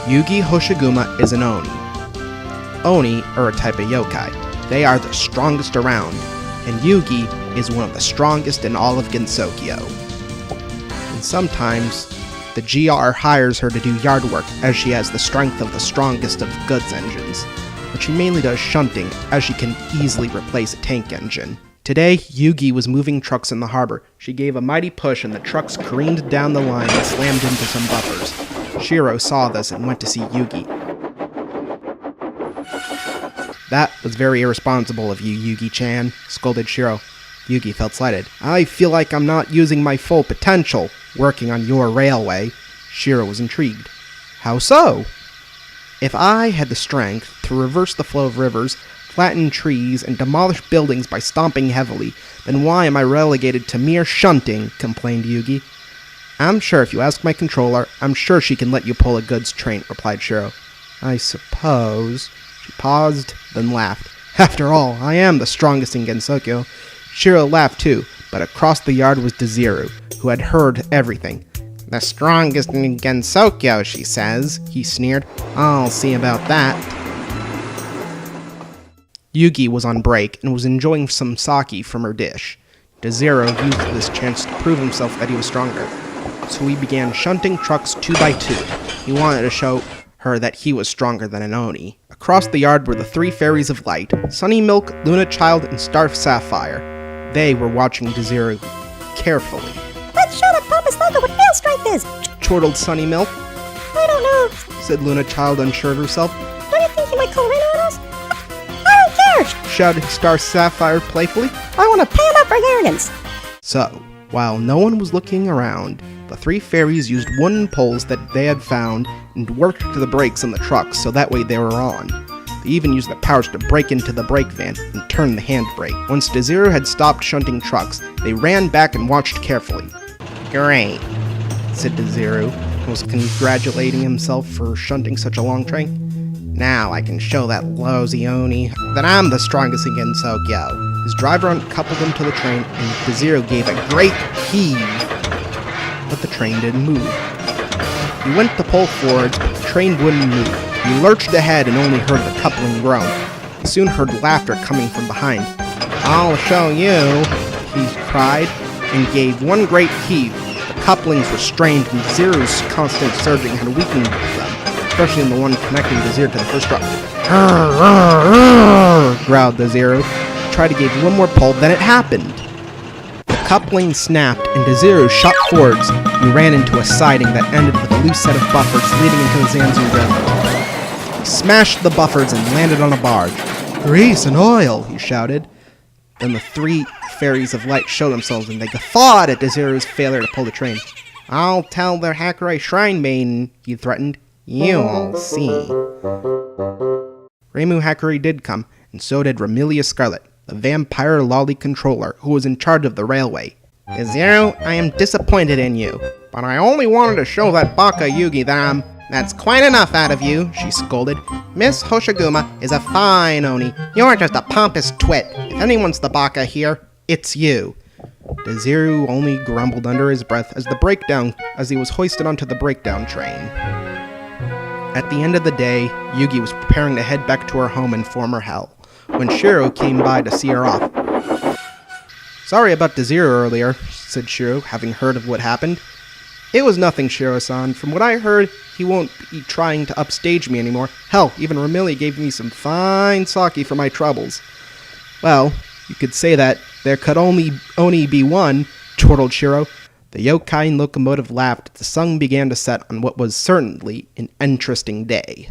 Yuugi Hoshiguma is an Oni. Oni are a type of yokai. They are the strongest around, and Yuugi is one of the strongest in all of Gensokyo. And sometimes, the GR hires her to do yard work as she has the strength of the strongest of goods engines, but she mainly does shunting as she can easily replace a tank engine. Today, Yuugi was moving trucks in the harbor. She gave a mighty push and the trucks careened down the line and slammed into some buffers. Shiro saw this and went to see Yuugi. "That was very irresponsible of you, Yuugi-chan," scolded Shiro. Yuugi felt slighted. "I feel like I'm not using my full potential working on your railway." Shiro was intrigued. "How so?" "If I had the strength to reverse the flow of rivers, flatten trees, and demolish buildings by stomping heavily, then why am I relegated to mere shunting?" complained Yuugi. "I'm sure if you ask my controller, I'm sure she can let you pull a goods train," replied Shiro. "I suppose." She paused, then laughed. "After all, I am the strongest in Gensokyo." Shiro laughed too, but across the yard was Dizeru, who had heard everything. "The strongest in Gensokyo, she says," he sneered. "I'll see about that." Yuugi was on break and was enjoying some sake from her dish. Dizeru used this chance to prove himself that he was stronger, so he began shunting trucks 2 by 2. He wanted to show her that he was stronger than an Oni. Across the yard were the 3 fairies of light, Sunny Milk, Luna Child, and Star Sapphire. They were watching Dizeru carefully. "Let's show that Papa's logo what real strength is," chortled Sunny Milk. "I don't know," said Luna Child, unsure of herself. "Don't you think you might call Rain on us?" "I don't care," shouted Star Sapphire playfully. "I want to pay him up for arrogance." So, while no one was looking around, the 3 fairies used wooden poles that they had found and worked to the brakes on the trucks so that way they were on. They even used their powers to break into the brake van and turn the handbrake. Once Dizeru had stopped shunting trucks, they ran back and watched carefully. "Great," said Dizeru, who was congratulating himself for shunting such a long train. "Now I can show that lousy Oni that I'm the strongest in Gensokyo." His driver uncoupled him to the train, and Dizeru gave a great heave, but the train didn't move. He went to pull forwards, but the train wouldn't move. He lurched ahead and only heard the coupling groan. He soon heard laughter coming from behind. "I'll show you," he cried, and gave one great heave. The couplings were strained, and Dizeru's constant surging had weakened them, especially in the one connecting Dizeru to the first truck. Growled Dizeru. He tried to give one more pull, then it happened. The coupling snapped, and Dizeru shot forwards and ran into a siding that ended with a loose set of buffers leading into the Zanzu River. He smashed the buffers and landed on a barge. "Grease and oil," he shouted. Then the 3 fairies of light showed themselves, and they guffawed at Dizeru's failure to pull the train. "I'll tell the Hakurai Shrine Maiden," he threatened. "You'll see." Reimu Hakurai did come, and so did Remilia Scarlet, the vampire lolly controller who was in charge of the railway. "Dizeru, I am disappointed in you, but I only wanted to show that baka Yuugi that That's quite enough out of you," she scolded. "Miss Hoshiguma is a fine Oni. You're just a pompous twit. If anyone's the baka here, it's you." Dizeru only grumbled under his breath as he was hoisted onto the breakdown train. At the end of the day, Yuugi was preparing to head back to her home in former hell, when Shiro came by to see her off. "Sorry about Dizeru earlier," said Shiro, having heard of what happened. "It was nothing, Shiro-san. From what I heard, he won't be trying to upstage me anymore. Hell, even Remilia gave me some fine sake for my troubles." "Well, you could say that there could only be one," chortled Shiro. The yokai locomotive laughed as the sun began to set on what was certainly an interesting day.